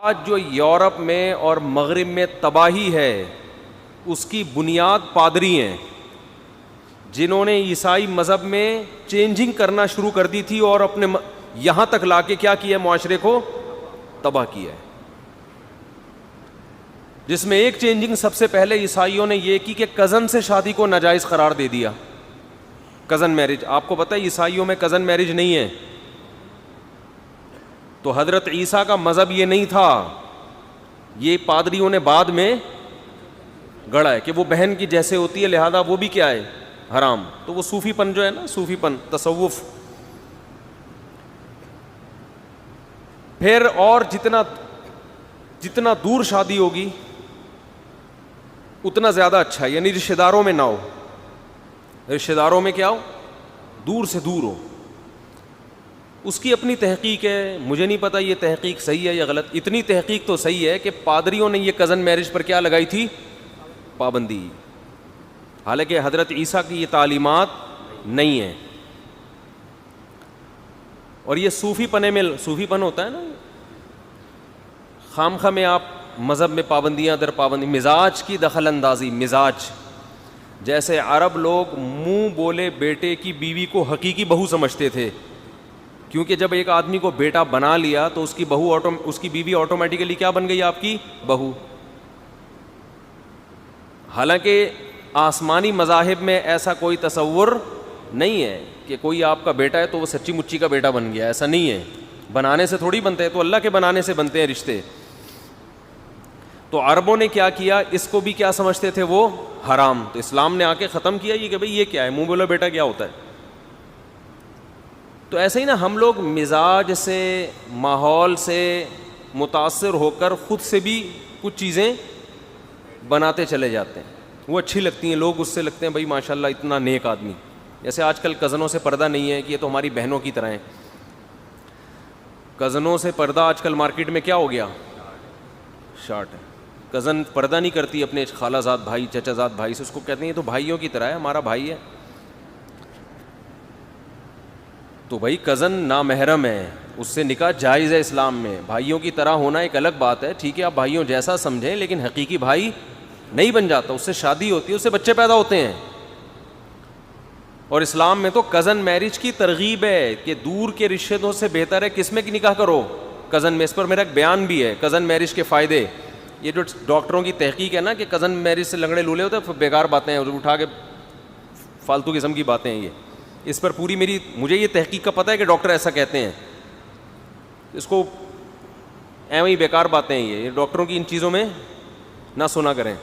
آج جو یورپ میں اور مغرب میں تباہی ہے اس کی بنیاد پادری ہیں، جنہوں نے عیسائی مذہب میں چینجنگ کرنا شروع کر دی تھی اور اپنے یہاں تک لا کے کیا کیا، معاشرے کو تباہ کیا ہے. جس میں ایک چینجنگ سب سے پہلے عیسائیوں نے یہ کی کہ کزن سے شادی کو ناجائز قرار دے دیا. کزن میرج، آپ کو پتہ ہے عیسائیوں میں کزن میرج نہیں ہے. تو حضرت عیسیٰ کا مذہب یہ نہیں تھا، یہ پادریوں نے بعد میں گڑا ہے کہ وہ بہن کی جیسے ہوتی ہے، لہذا وہ بھی کیا ہے، حرام. تو وہ صوفی پن جو ہے نا، صوفی پن، تصوف. پھر اور جتنا دور شادی ہوگی اتنا زیادہ اچھا ہے، یعنی رشتہ داروں میں نہ ہو. رشتہ داروں میں کیا ہو، دور سے دور ہو. اس کی اپنی تحقیق ہے، مجھے نہیں پتا یہ تحقیق صحیح ہے یا غلط. اتنی تحقیق تو صحیح ہے کہ پادریوں نے یہ کزن میرج پر کیا لگائی تھی، پابندی. حالانکہ حضرت عیسیٰ کی یہ تعلیمات نہیں ہیں. اور یہ صوفی پن ہوتا ہے نا، خامخواہ میں آپ مذہب میں پابندیاں در پابندی. مزاج کی دخل اندازی، مزاج جیسے عرب لوگ منہ بولے بیٹے کی بیوی کو حقیقی بہو سمجھتے تھے، کیونکہ جب ایک آدمی کو بیٹا بنا لیا تو اس کی بیوی آٹومیٹیکلی کیا بن گئی، آپ کی بہو. حالانکہ آسمانی مذاہب میں ایسا کوئی تصور نہیں ہے کہ کوئی آپ کا بیٹا ہے تو وہ سچی مچی کا بیٹا بن گیا، ایسا نہیں ہے. بنانے سے تھوڑی بنتے ہیں، تو اللہ کے بنانے سے بنتے ہیں رشتے. تو عربوں نے کیا کیا، اس کو بھی کیا سمجھتے تھے، وہ حرام. تو اسلام نے آ کے ختم کیا یہ کہ بھئی یہ کیا ہے، منہ بولا بیٹا کیا ہوتا ہے. تو ایسے ہی نا ہم لوگ مزاج سے، ماحول سے متاثر ہو کر خود سے بھی کچھ چیزیں بناتے چلے جاتے ہیں. وہ اچھی لگتی ہیں، لوگ اس سے لگتے ہیں بھئی ماشاءاللہ اتنا نیک آدمی. جیسے آج کل کزنوں سے پردہ نہیں ہے کہ یہ تو ہماری بہنوں کی طرح ہیں. کزنوں سے پردہ آج کل مارکیٹ میں کیا ہو گیا، شارٹ ہے. کزن پردہ نہیں کرتی اپنے خالہ زاد بھائی، چچا زاد بھائی سے، اس کو کہتے ہیں یہ تو بھائیوں کی طرح ہے، ہمارا بھائی ہے. تو بھائی کزن نامحرم ہے، اس سے نکاح جائز ہے اسلام میں. بھائیوں کی طرح ہونا ایک الگ بات ہے، ٹھیک ہے آپ بھائیوں جیسا سمجھیں، لیکن حقیقی بھائی نہیں بن جاتا. اس سے شادی ہوتی ہے، اس سے بچے پیدا ہوتے ہیں. اور اسلام میں تو کزن میرج کی ترغیب ہے کہ دور کے رشتوں سے بہتر ہے کس میں کی نکاح کرو، کزن میں. اس پر میرا ایک بیان بھی ہے، کزن میرج کے فائدے. یہ جو ڈاکٹروں کی تحقیق ہے نا کہ کزن میرج سے لنگڑے لولے ہوتے ہیں، بیکار باتیں ہیں، اٹھا کے فالتو قسم کی باتیں ہیں یہ. اس پر پوری مجھے یہ تحقیق کا پتہ ہے کہ ڈاکٹر ایسا کہتے ہیں. اس کو ایویں ہی بیکار باتیں ہیں یہ ڈاکٹروں کی ان چیزوں میں نہ سنا کریں.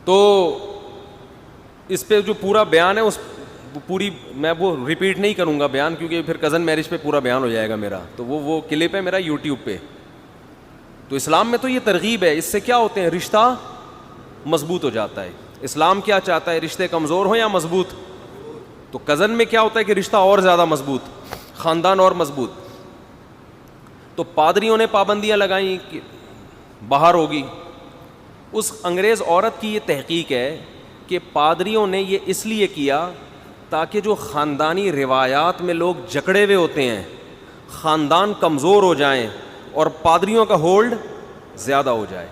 تو اس پہ جو پورا بیان ہے اس پوری میں وہ ریپیٹ نہیں کروں گا بیان، کیونکہ پھر کزن میرج پہ پورا بیان ہو جائے گا میرا. تو وہ کلپ ہے میرا یوٹیوب پہ. تو اسلام میں تو یہ ترغیب ہے، اس سے کیا ہوتے ہیں، رشتہ مضبوط ہو جاتا ہے. اسلام کیا چاہتا ہے، رشتے کمزور ہوں یا مضبوط. تو کزن میں کیا ہوتا ہے کہ رشتہ اور زیادہ مضبوط، خاندان اور مضبوط. تو پادریوں نے پابندیاں لگائیں کہ باہر ہوگی. اس انگریز عورت کی یہ تحقیق ہے کہ پادریوں نے یہ اس لیے کیا تاکہ جو خاندانی روایات میں لوگ جکڑے ہوئے ہوتے ہیں، خاندان کمزور ہو جائیں اور پادریوں کا ہولڈ زیادہ ہو جائے.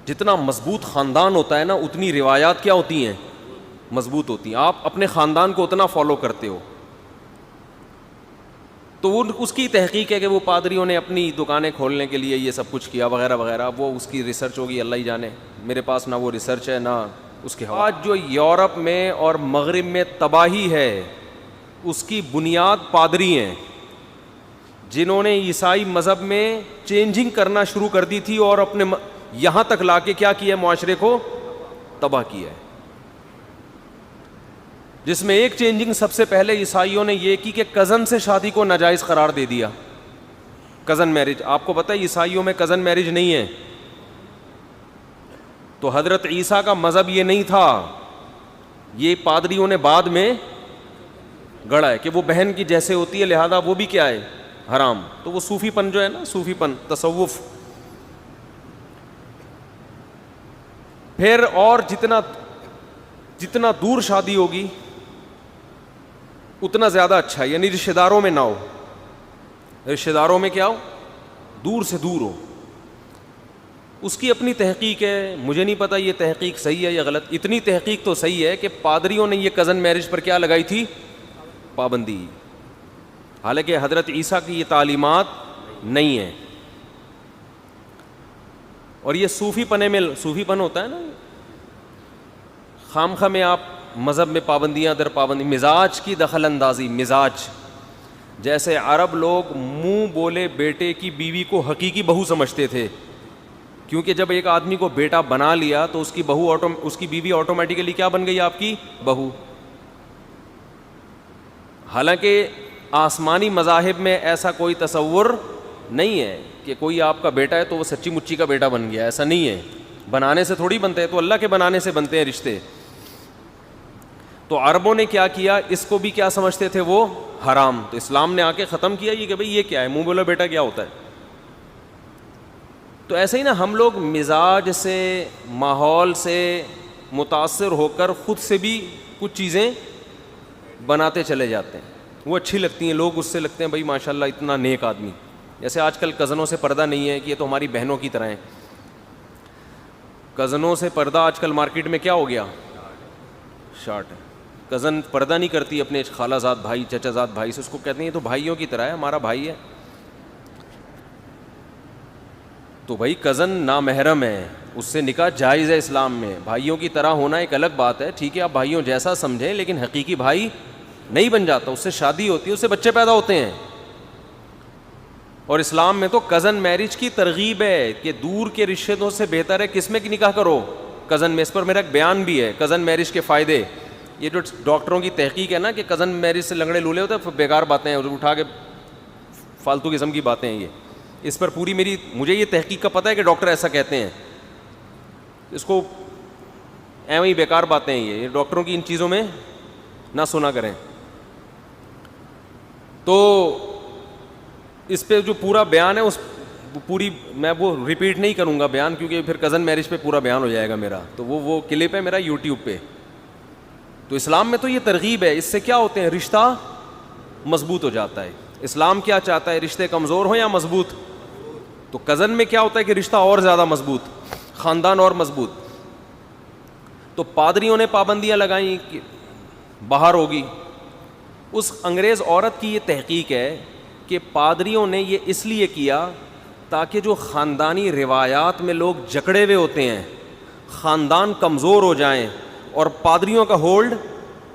جتنا مضبوط خاندان ہوتا ہے نا اتنی روایات کیا ہوتی ہیں، مضبوط ہوتی ہیں. آپ اپنے خاندان کو اتنا فالو کرتے ہو. تو وہ اس کی تحقیق ہے کہ وہ پادریوں نے اپنی دکانیں کھولنے کے لیے یہ سب کچھ کیا وغیرہ وغیرہ. وہ اس کی ریسرچ ہوگی، اللہ ہی جانے. میرے پاس نہ وہ ریسرچ ہے نہ اس کے حوالے. آج جو یورپ میں اور مغرب میں تباہی ہے اس کی بنیاد پادری ہیں، جنہوں نے عیسائی مذہب میں چینجنگ کرنا شروع کر دی تھی اور اپنے یہاں تک لا کے کیا کیا، معاشرے کو تباہ کیا ہے. جس میں ایک چینجنگ سب سے پہلے عیسائیوں نے یہ کی کہ کزن سے شادی کو ناجائز قرار دے دیا. کزن میرج، آپ کو پتہ ہے عیسائیوں میں کزن میرج نہیں ہے. تو حضرت عیسیٰ کا مذہب یہ نہیں تھا، یہ پادریوں نے بعد میں گڑا ہے کہ وہ بہن کی جیسے ہوتی ہے، لہذا وہ بھی کیا ہے، حرام. تو وہ صوفی پن جو ہے نا، صوفی پن، تصوف. پھر اور جتنا دور شادی ہوگی اتنا زیادہ اچھا ہے، یعنی رشتہ داروں میں نہ ہو. رشتہ داروں میں کیا ہو، دور سے دور ہو. اس کی اپنی تحقیق ہے, مجھے نہیں پتا یہ تحقیق صحیح ہے یا غلط. اتنی تحقیق تو صحیح ہے کہ پادریوں نے یہ کزن میرج پر کیا لگائی تھی, پابندی, حالانکہ حضرت عیسیٰ کی یہ تعلیمات نہیں ہیں. اور یہ صوفی پنے میں, صوفی پن ہوتا ہے نا, خام خواہ میں آپ مذہب میں پابندیاں در پابندی, مزاج کی دخل اندازی, مزاج. جیسے عرب لوگ منہ بولے بیٹے کی بیوی کو حقیقی بہو سمجھتے تھے, کیونکہ جب ایک آدمی کو بیٹا بنا لیا تو اس کی بہو اس کی بیوی آٹومیٹیکلی کیا بن گئی, آپ کی بہو. حالانکہ آسمانی مذاہب میں ایسا کوئی تصور نہیں ہے کہ کوئی آپ کا بیٹا ہے تو وہ سچی مچی کا بیٹا بن گیا, ایسا نہیں ہے. بنانے سے تھوڑی بنتے ہیں, تو اللہ کے بنانے سے بنتے ہیں رشتے. تو عربوں نے کیا کیا, اس کو بھی کیا سمجھتے تھے وہ حرام. تو اسلام نے آ کے ختم کیا یہ کہ بھئی یہ کیا ہے, منہ بولا بیٹا کیا ہوتا ہے. تو ایسے ہی نا ہم لوگ مزاج سے, ماحول سے متاثر ہو کر خود سے بھی کچھ چیزیں بناتے چلے جاتے ہیں. وہ اچھی لگتی ہیں, لوگ اس سے لگتے ہیں بھائی ماشاء اللہ اتنا نیک آدمی. جیسے آج کل کزنوں سے پردہ نہیں ہے کہ یہ تو ہماری بہنوں کی طرح ہیں. کزنوں سے پردہ آج کل مارکیٹ میں کیا ہو گیا, شارٹ ہے. کزن پردہ نہیں کرتی اپنے خالہ زاد بھائی, چچا زاد بھائی سے, اس کو کہتے ہیں یہ تو بھائیوں کی طرح ہے, ہمارا بھائی ہے. تو بھائی کزن نامحرم ہے, اس سے نکاح جائز ہے اسلام میں. بھائیوں کی طرح ہونا ایک الگ بات ہے, ٹھیک ہے آپ بھائیوں جیسا سمجھیں, لیکن حقیقی بھائی نہیں بن جاتا. اس سے شادی ہوتی ہے, اس سے بچے پیدا ہوتے ہیں. اور اسلام میں تو کزن میرج کی ترغیب ہے کہ دور کے رشتوں سے بہتر ہے کس میں کی نکاح کرو, کزن میں. اس پر میرا ایک بیان بھی ہے, کزن میرج کے فائدے. یہ جو ڈاکٹروں کی تحقیق ہے نا کہ کزن میرج سے لنگڑے لولے ہوتے ہیں, بیکار باتیں ہیں, اٹھا کے فالتو قسم کی باتیں ہیں یہ. اس پر پوری مجھے یہ تحقیق کا پتہ ہے کہ ڈاکٹر ایسا کہتے ہیں. اس کو ایویں ہی بیکار باتیں ہیں یہ ڈاکٹروں کی, ان چیزوں میں نہ سنا کریں. تو اس پہ جو پورا بیان ہے, اس پوری میں وہ ریپیٹ نہیں کروں گا بیان, کیونکہ پھر کزن میرج پہ پورا بیان ہو جائے گا میرا. تو وہ کلپ ہے میرا یوٹیوب پہ. تو اسلام میں تو یہ ترغیب ہے, اس سے کیا ہوتے ہیں, رشتہ مضبوط ہو جاتا ہے. اسلام کیا چاہتا ہے, رشتے کمزور ہوں یا مضبوط. تو کزن میں کیا ہوتا ہے کہ رشتہ اور زیادہ مضبوط, خاندان اور مضبوط. تو پادریوں نے پابندیاں لگائیں کہ باہر ہوگی. اس انگریز عورت کی یہ تحقیق ہے کہ پادریوں نے یہ اس لیے کیا تاکہ جو خاندانی روایات میں لوگ جکڑے ہوئے ہوتے ہیں, خاندان کمزور ہو جائیں اور پادریوں کا ہولڈ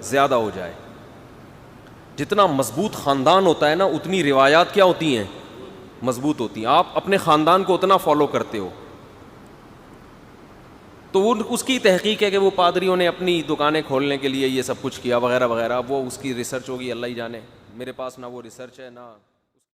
زیادہ ہو جائے. جتنا مضبوط خاندان ہوتا ہے نا, اتنی روایات کیا ہوتی ہیں, مضبوط ہوتی ہیں. آپ اپنے خاندان کو اتنا فالو کرتے ہو. تو وہ اس کی تحقیق ہے کہ وہ پادریوں نے اپنی دکانیں کھولنے کے لیے یہ سب کچھ کیا وغیرہ وغیرہ. وہ اس کی ریسرچ ہوگی, اللہ ہی جانے. میرے پاس نہ وہ ریسرچ ہے نہ